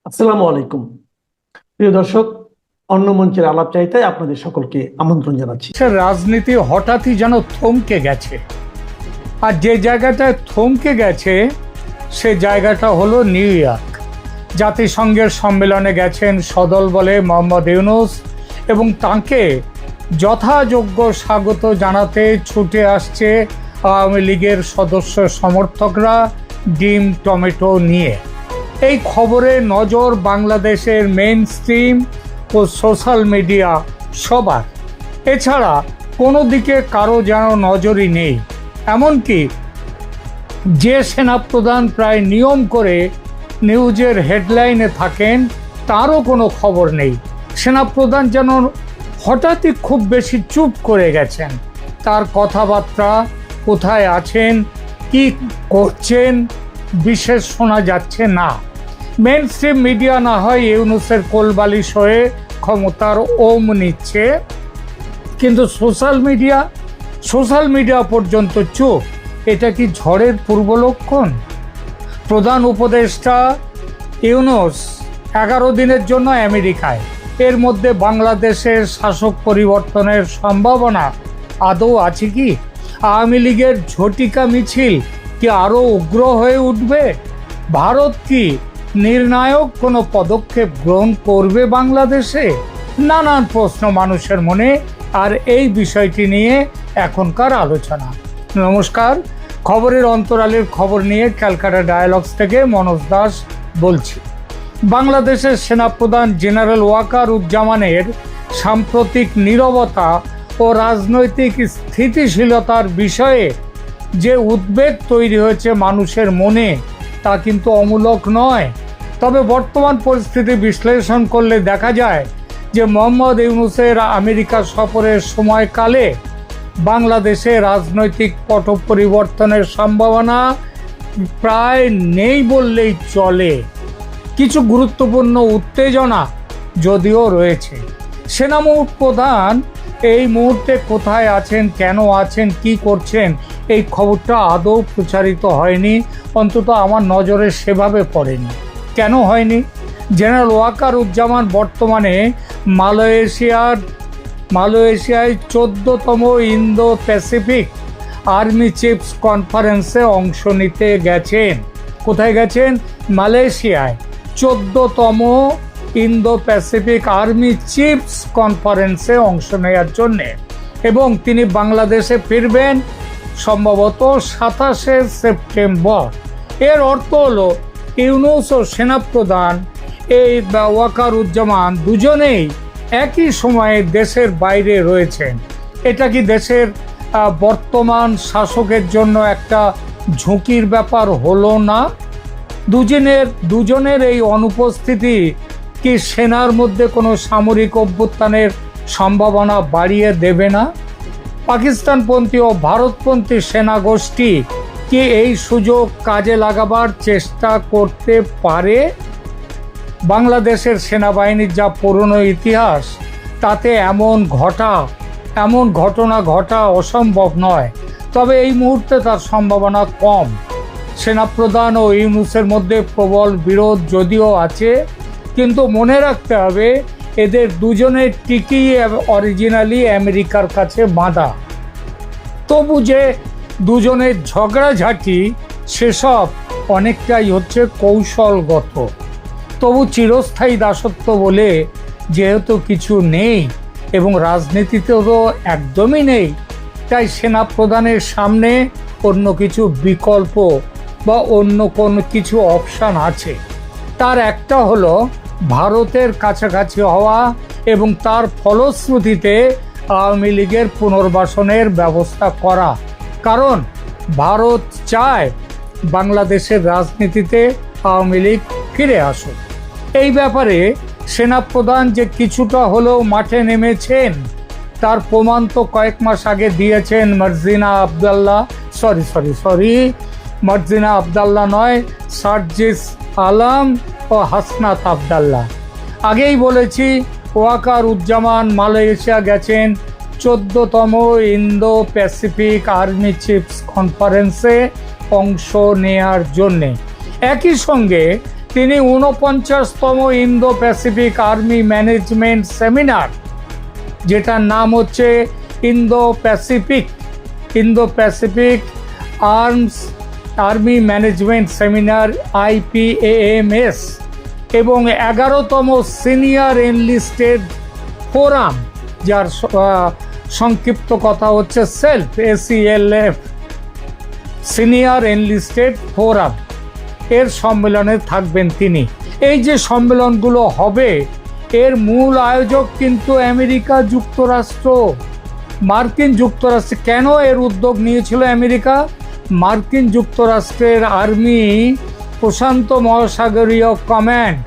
আসসালামু আলাইকুম। প্রিয় দর্শক, অন্য মঞ্চের আলাপ চাইতায় আপনাদের সকলকে আমন্ত্রণ জানাচ্ছি। রাজনীতি হঠাৎই যেন থমকে গেছে, আর যে জায়গাটায় থমকে গেছে সে জায়গাটা হলো নিউ ইয়র্ক। জাতিসংঘের সম্মেলনে গেছেন সদল বলে মোহাম্মদ ইউনূস, এবং তাকে যথাযোগ্য স্বাগত জানাতে ছুটে আসছে আওয়ামী লীগের সদস্য সমর্থকরা ডিম টমেটো নিয়ে। এই খবরে নজর বাংলাদেশের মেইন স্ট্রিম ও সোশ্যাল মিডিয়া সবার। এছাড়া কোনো দিকে কারো যেন নজরই নেই। এমনকি যে সেনাপ্রধান প্রায় নিয়ম করে নিউজের হেডলাইনে থাকেন তারও কোনো খবর নেই। সেনাপ্রধান যেন হঠাৎই খুব বেশি চুপ করে গেছেন। তার কথাবার্তা, কোথায় আছেন, কি করছেন বিশেষ শোনা যাচ্ছে না। মেইন স্ট্রিম মিডিয়া না হয় ইউনূসের কোলবালিশ হয়ে ক্ষমতার ওম নিচ্ছে, কিন্তু সোশ্যাল মিডিয়া পর্যন্ত চুপ। এটা কি ঝড়ের পূর্ব লক্ষণ? প্রধান উপদেষ্টা ইউনূস 11 দিনের জন্য আমেরিকায়। এর মধ্যে বাংলাদেশের শাসক পরিবর্তনের সম্ভাবনা আদৌ আছে কি? আওয়ামী লীগের ঝটিকা মিছিল কি আরও উগ্র হয়ে উঠবে? ভারত কি নির্ণায়ক কোনো পদক্ষেপ গ্রহণ করবে বাংলাদেশে? নানান প্রশ্ন মানুষের মনে, আর এই বিষয়টি নিয়ে এখনকার আলোচনা। নমস্কার, খবরের অন্তরালের খবর নিয়ে ক্যালকাটা ডায়ালগস থেকে মনোজ দাস বলছি। বাংলাদেশের সেনাপ্রধান জেনারেল ওয়াকারুজ্জামানের সাম্প্রতিক নীরবতা ও রাজনৈতিক স্থিতিশীলতার বিষয়ে যে উদ্বেগ তৈরি হয়েছে মানুষের মনে, তা কিন্তু অমূলক নয়। তবে বর্তমান পরিস্থিতি বিশ্লেষণ করলে দেখা যায় যে মোহাম্মদ ইউনূসের আমেরিকা সফরের সময়কালে বাংলাদেশে রাজনৈতিক পট পরিবর্তনের সম্ভাবনা প্রায় নেই বললেই চলে। কিছু গুরুত্বপূর্ণ উত্তেজনা যদিও রয়েছে। সেনাপ্রধান এই মুহূর্তে কোথায় আছেন, কেন আছেন, কি করছেন, এই খবরটা আদৌ প্রচারিত হয়নি, অন্তত আমার নজরে সেভাবে পড়েনি। কেন হয়নি? জেনারেল ওয়াকারুজ্জামান বর্তমানে মালয়েশিয়ায় 14তম ইন্দো প্যাসিফিক আর্মি চিফস কনফারেন্সে অংশ নিতে গেছেন। কোথায় গেছেন? মালয়েশিয়ায় 14তম ইন্দো প্যাসিফিক আর্মি চিফস কনফারেন্সে অংশ নেওয়ার জন্যে, এবং তিনি বাংলাদেশে ফিরবেন সম্ভবত 27শে সেপ্টেম্বর। এর অর্থ হলো ইউনূস ও সেনাপ্রধান এই ওয়াকারুজ্জামান দুজনেই একই সময়ে দেশের বাইরে রয়েছেন। এটা কি দেশের বর্তমান শাসকের জন্য একটা ঝুঁকির ব্যাপার হলো না? দুজনের এই অনুপস্থিতি কি সেনার মধ্যে কোনো সামরিক অভ্যুত্থানের সম্ভাবনা বাড়িয়ে দেবে না? পাকিস্তানপন্থী ও ভারতপন্থী সেনা গোষ্ঠী কি এই সুযোগ কাজে লাগাবার চেষ্টা করতে পারে? বাংলাদেশের সেনাবাহিনীর যা পুরনো ইতিহাস, তাতে এমন ঘটনা ঘটা অসম্ভব নয়। তবে এই মুহূর্তে তার সম্ভাবনা কম। সেনাপ্রধান ও ইউনূসের মধ্যে প্রবল বিরোধ যদিও আছে, কিন্তু মনে রাখতে হবে এদের দুজনের টিকি অরিজিনালি আমেরিকার কাছে বাঁধা। তবু যে দুজনের ঝগড়াঝাঁটি, সেসব অনেকটাই হচ্ছে কৌশলগত। তবু চিরস্থায়ী দাসত্ব বলে যেহেতু কিছু নেই, এবং রাজনীতিতেও তো একদমই নেই, তাই সেনাপ্রধানের সামনে অন্য কিছু বিকল্প বা অন্য কোনো কিছু অপশান আছে। তার একটা হলো ভারতের কাছাকাছি হওয়া এবং তার ফলশ্রুতিতে আওয়ামী লীগের পুনর্বাসনের ব্যবস্থা করা। কারণ ভারত চায় বাংলাদেশের রাজনীতিতে আওয়ামী লীগ ফিরে আসুক। এই ব্যাপারে সেনাপ্রধান যে কিছুটা হলেও মাঠে নেমেছেন, তার প্রমাণ তো কয়েক মাস আগে দিয়েছেন মার্জিনা আবদাল্লাহ নয়, সার্জিস আলম ও হাসনাত আবদাল্লাহ। আগেই বলেছি ওয়াকারুজ্জামান মালয়েশিয়া গেছেন 14তম ইন্দো প্যাসিফিক আর্মি চিফস কনফারেন্সে অংশ নেয়ার জন্যে। একই সঙ্গে তিনি 49তম Indo Pacific army management seminar, যেটার নাম হচ্ছে Indo Pacific army management seminar IPAMS, এবং 11তম সিনিয়র এনলিস্টেড ফোরাম, যার সংক্ষিপ্ত কথা হচ্ছে SELF, সিনিয়র এনলিস্টেড ফোরাম, এর সম্মেলনে থাকবেন তিনি। এই যে সম্মেলনগুলো হবে, এর মূল আয়োজক কিন্তু আমেরিকা যুক্তরাষ্ট্র, মার্কিন যুক্তরাষ্ট্র। কেন এর উদ্যোগ নিয়েছিল আমেরিকা? মার্কিন যুক্তরাষ্ট্রের আর্মি প্রশান্ত মহাসাগরীয় কমান্ড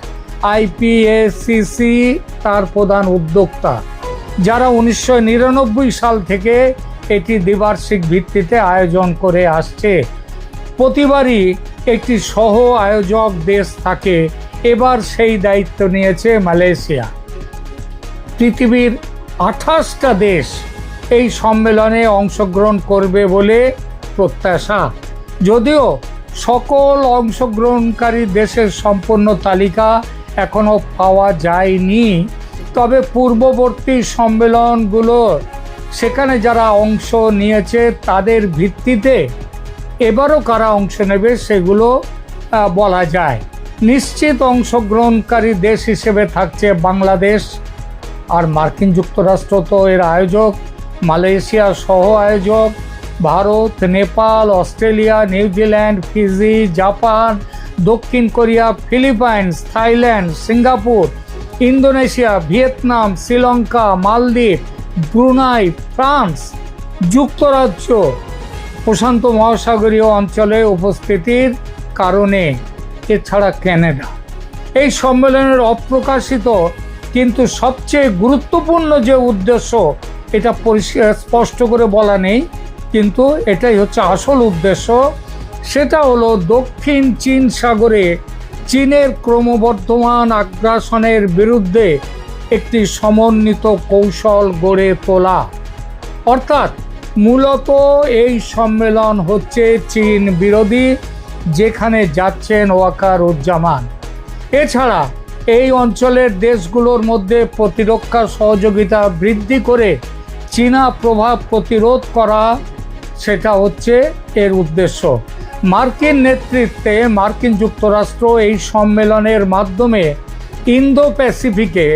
IPACC তার প্রধান উদ্যোক্তা, যারা 1999 সাল থেকে এটি দ্বিবার্ষিক ভিত্তিতে আয়োজন করে আসছে। প্রতিবারই একটি সহ আয়োজক দেশ থাকে, এবার সেই দায়িত্ব নিয়েছে মালয়েশিয়া। পৃথিবীর 28টা দেশ এই সম্মেলনে অংশগ্রহণ করবে বলে প্রত্যাশা, যদিও সকল অংশগ্রহণকারী দেশের সম্পূর্ণ তালিকা এখনো পাওয়া যায়নি। তবে পূর্ববর্তী সম্মেলনগুলো সেখানে যারা অংশ নিয়েছে তাদের ভিত্তিতে এবারও কারা অংশ নেবে সেগুলো বলা যায়। নিশ্চিত অংশগ্রহণকারী দেশ হিসেবে থাকছে বাংলাদেশ, আর মার্কিন যুক্তরাষ্ট্র তো এর আয়োজক, মালয়েশিয়া সহ আয়োজক, Bharat, Nepal, Australia, New Zealand, Fiji, Japan, দক্ষিণ Korea, Philippines, Thailand, Singapore, Indonesia, Vietnam, Sri Lanka, মালদ্বীপ, ব্রুনাই, ফ্রান্স, যুক্তরাজ্য প্রশান্ত মহাসাগরীয় অঞ্চলে উপস্থিতির কারণে, এছাড়া কানাডা। এই সম্মেলনের অপ্রকাশিত কিন্তু সবচেয়ে গুরুত্বপূর্ণ যে উদ্দেশ্য, এটা স্পষ্ট করে বলা নেই, কিন্তু এটাই হচ্ছে আসল উদ্দেশ্য। সেটা হলো দক্ষিণ চীন সাগরে চীনের ক্রমবর্ধমান আগ্রাসনের বিরুদ্ধে একটি সমন্বিত কৌশল গড়ে তোলা। অর্থাৎ মূলত এই সম্মেলন হচ্ছে চীন বিরোধী, যেখানে যাচ্ছেন ওয়াকারুজ্জামান। এছাড়া এই অঞ্চলের দেশগুলোর মধ্যে প্রতিরক্ষা সহযোগিতা বৃদ্ধি করে চীনা প্রভাব প্রতিরোধ করা, সেটা হচ্ছে এর উদ্দেশ্য। মার্কিন নেতৃত্বে মার্কিন যুক্তরাষ্ট্র এই সম্মেলনের মাধ্যমে ইন্দো প্যাসিফিকে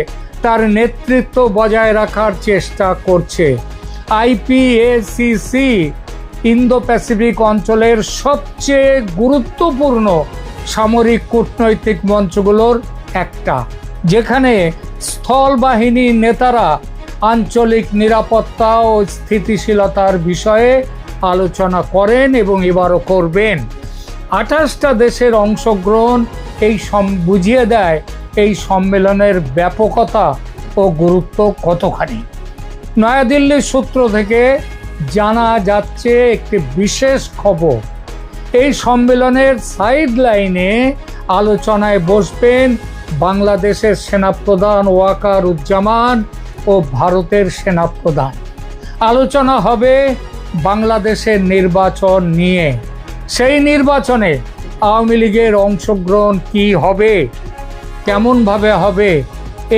তার নেতৃত্ব বজায় রাখার চেষ্টা করছে। IPACC ইন্দো প্যাসিফিক অঞ্চলের সবচেয়ে গুরুত্বপূর্ণ সামরিক কূটনৈতিক মঞ্চগুলোর একটা, যেখানে স্থল বাহিনীর নেতারা আঞ্চলিক নিরাপত্তা ও স্থিতিশীলতার বিষয়ে আলোচনা করেন এবং এবারও করবেন। 28টা দেশের অংশগ্রহণ এই বুঝিয়ে দেয় এই সম্মেলনের ব্যাপকতা ও গুরুত্ব কতখানি। নয়াদিল্লির সূত্র থেকে জানা যাচ্ছে একটি বিশেষ খবর, এই সম্মেলনের সাইড লাইনে আলোচনায় বসবেন বাংলাদেশের সেনাপ্রধান ওয়াকারুজ্জামান ও ভারতের সেনাপ্রধান। আলোচনা হবে বাংলাদেশের নির্বাচন নিয়ে। সেই নির্বাচনে আওয়ামী লীগের অংশগ্রহণ কি হবে, কেমনভাবে হবে,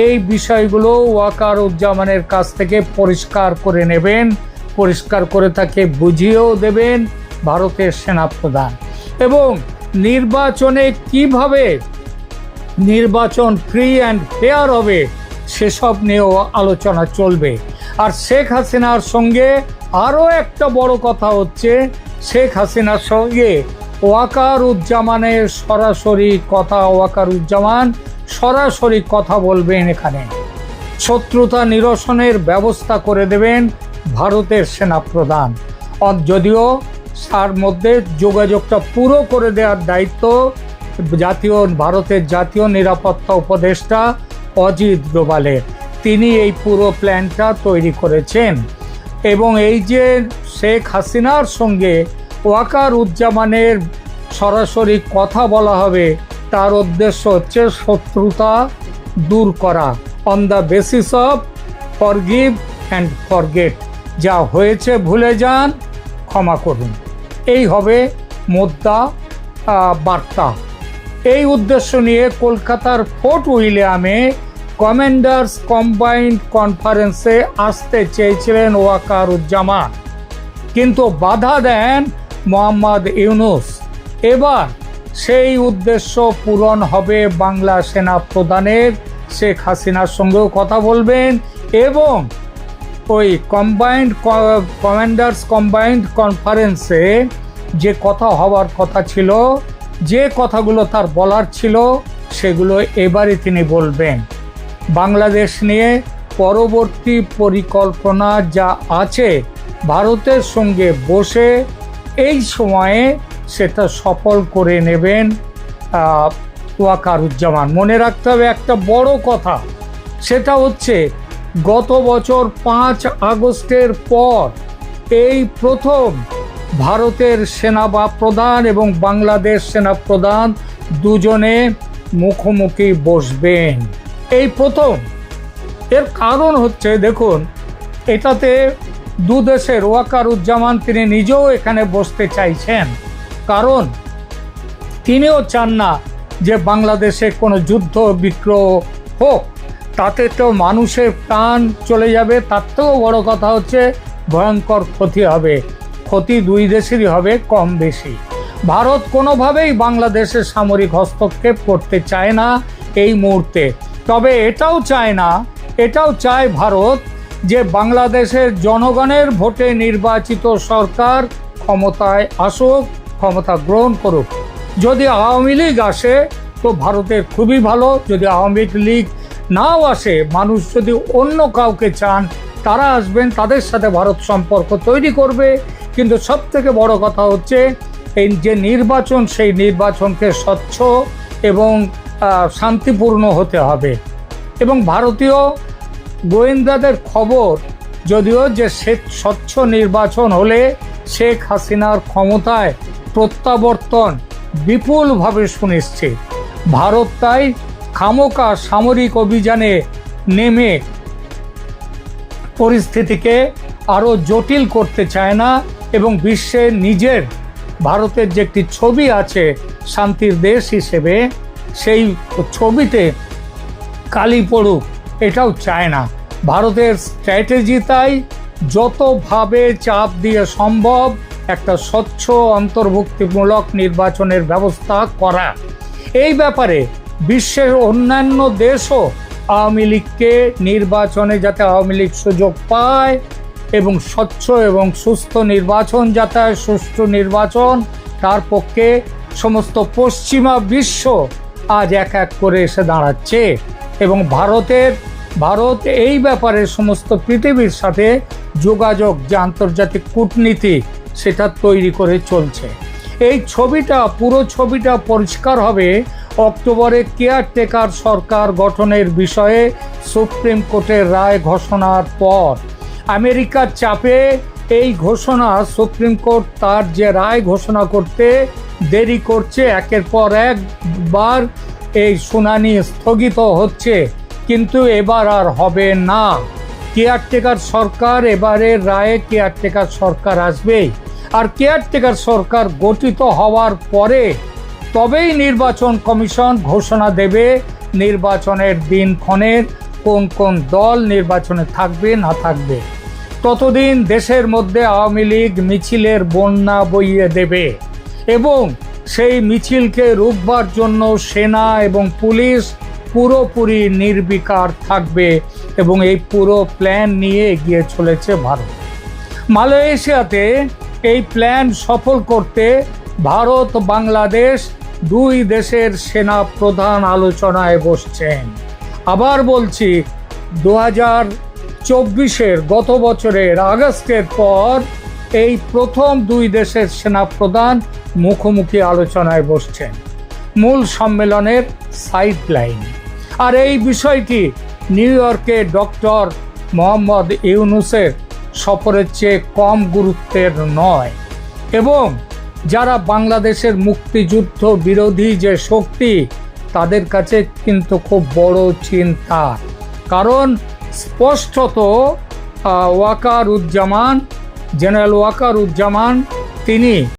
এই বিষয়গুলো ওয়াকারুজ্জামানের কাছ থেকে পরিষ্কার করে নেবেন, পরিষ্কার করে তাকে বুঝিয়েও দেবেন ভারতের সেনাপ্রধান। এবং নির্বাচনে কিভাবে নির্বাচন ফ্রি অ্যান্ড ফেয়ার হবে সেসব নিয়েও আলোচনা চলবে। আর শেখ হাসিনার সঙ্গে আরও একটা বড় কথা হচ্ছে, শেখ হাসিনার সঙ্গে ওয়াকারুজ্জামানের ওয়াকারুজ্জামান সরাসরি কথা বলবেন। এখানে শত্রুতা নিরসনের ব্যবস্থা করে দেবেন ভারতের সেনাপ্রধান। যদিও তার মধ্যে যোগাযোগটা পুরো করে দেওয়ার দায়িত্ব ভারতের জাতীয় নিরাপত্তা উপদেষ্টা অজিত ডোভালের। তিনি এই পুরো প্ল্যানটা তৈরি করেছেন। এবং এই যে শেখ হাসিনার সঙ্গে ওয়াকারুজ্জামানের সরাসরি কথা বলা হবে, তার উদ্দেশ্য হচ্ছে শত্রুতা দূর করা, on the basis of forgive and forget. যা হয়েছে ভুলে যান, ক্ষমা করুন, এই হবে মোদ্দা বার্তা। এই উদ্দেশ্য নিয়ে কলকাতার ফোর্ট উইলিয়ামে কমান্ডার্স কম্বাইন্ড কনফারেন্সে আসতে চেয়েছিলেন ওয়াকারুজ্জামান, কিন্তু বাধা দেন মোহাম্মদ ইউনূস। এবার সেই উদ্দেশ্য পূরণ হবে, বাংলা সেনা প্রধানের শেখ হাসিনার সঙ্গেও কথা বলবেন এবং ওই কমান্ডার্স কম্বাইন্ড কনফারেন্সে যে কথা হওয়ার কথা ছিল, যে কথাগুলো তার বলার ছিল, সেগুলো এবারে তিনি বলবেন। বাংলাদেশ নিয়ে পরবর্তী পরিকল্পনা যা আছে ভারতের সঙ্গে বসে এই সময়ে সেটা সফল করে নেবেন ওয়াকারুজ্জামান। মনে রাখতে হবে একটা বড় কথা, সেটা হচ্ছে গত বছর 5 আগস্টের পর এই প্রথম ভারতের সেনা প্রধান এবং বাংলাদেশ সেনা প্রধান দুজনে মুখোমুখি বসবেন, এই প্রথম। এর কারণ হচ্ছে, দেখুন, এটাতে দু দেশের ওয়াকারুজ্জামান তিনি নিজেও এখানে বসতে চাইছেন, কারণ তিনিও চান না যে বাংলাদেশে কোনো যুদ্ধ বিগ্রহ হোক, তাতে তো মানুষের প্রাণ চলে যাবে, তার থেকেও বড় কথা হচ্ছে ভয়ঙ্কর ক্ষতি হবে, ক্ষতি দুই দেশেরই হবে কম বেশি। ভারত কোনোভাবেই বাংলাদেশে সামরিক হস্তক্ষেপ করতে চায় না এই মুহূর্তে, তবে এটাও চায় ভারত যে বাংলাদেশের জনগণের ভোটে নির্বাচিত সরকার ক্ষমতায় আসুক, ক্ষমতা গ্রহণ করুক। যদি আওয়ামী লীগ আসে তো ভারতের খুবই ভালো, যদি আওয়ামী লীগ নাও আসে, মানুষ যদি অন্য কাউকে চান তারা আসবেন, তাদের সাথে ভারত সম্পর্ক তৈরি করবে। কিন্তু সব থেকে বড় কথা হচ্ছে এই যে নির্বাচন, সেই নির্বাচনকে স্বচ্ছ এবং শান্তিপূর্ণ হতে হবে। এবং ভারতীয় গোয়েন্দাদের খবর যদিও যে স্বচ্ছ নির্বাচন হলে শেখ হাসিনার ক্ষমতায় প্রত্যাবর্তন বিপুলভাবে সুনিশ্চিত। ভারত তাই খামোকা সামরিক অভিযানে নেমে পরিস্থিতিকে আরও জটিল করতে চায় না এবং বিশ্বে নিজের ভারতের যে একটি ছবি আছে শান্তির দেশ হিসেবে, সেই ছবিতে কালি পড়ুক এটাও চায় না। ভারতের স্ট্র্যাটেজি তাই যতভাবে চাপ দিয়ে সম্ভব একটা স্বচ্ছ অন্তর্ভুক্তিমূলক নির্বাচনের ব্যবস্থা করা। এই ব্যাপারে বিশ্বের অন্যান্য দেশও আওয়ামী লীগকে নির্বাচনে যাতে আওয়ামী লীগ সুযোগ পায় এবং স্বচ্ছ এবং সুস্থ নির্বাচন যাতে হয়, সুষ্ঠু নির্বাচন, তার পক্ষে সমস্ত পশ্চিমা বিশ্ব আজ এক এক করে এসে দাঁড়াচ্ছে এবং ভারত এই ব্যাপারে সমস্ত পৃথিবীর সাথে যোগাযোগ যে আন্তর্জাতিক কূটনীতি সেটা তৈরি করে চলছে। এই পুরো ছবিটা পরিষ্কার হবে অক্টোবরে কেয়ারটেকার সরকার গঠনের বিষয়ে সুপ্রিম কোর্টের রায় ঘোষণার পর। আমেরিকার চাপে এই ঘোষণা সুপ্রিম কোর্ট তার যে রায় ঘোষণা করতে দেরি করছে, একের পর একবার এই শুনানি স্থগিত হচ্ছে, কিন্তু এবার আর হবে না। কেয়ারটেকার সরকার, এবারের রায়ে কেয়ারটেকার সরকার আসবেই, আর কেয়ারটেকার সরকার গঠিত হওয়ার পরে তবেই নির্বাচন কমিশন ঘোষণা দেবে নির্বাচনের দিনক্ষণের, কোন কোন দল নির্বাচনে থাকবে না থাকবে। ততদিন দেশের মধ্যে আওয়ামী লীগ মিছিলের বন্যা বইয়ে দেবে এবং সেই মিছিলকে রুখবার জন্য সেনা এবং পুলিশ পুরোপুরি নির্বিকার থাকবে এবং এই পুরো প্ল্যান নিয়ে এগিয়ে চলেছে ভারত। মালয়েশিয়াতে এই প্ল্যান সফল করতে ভারত বাংলাদেশ দুই দেশের সেনা প্রধান আলোচনায় বসছেন। আবার বলছি, 2024-এর গত বছরের আগস্টের পর এই প্রথম দুই দেশের সেনা প্রধান মুখোমুখি আলোচনায় বসছেন মূল সম্মেলনের সাইডলাইন। আর এই বিষয়টি নিউ ইয়র্কে ডক্টর মোহাম্মদ ইউনূসের সফরের চেয়ে কম গুরুত্বের নয় এবং যারা বাংলাদেশের মুক্তিযুদ্ধ বিরোধী যে শক্তি তাদের কাছে কিন্তু খুব বড় চিন্তা, কারণ স্পষ্টত জেনারেল ওয়াকারুজ্জামান তিনি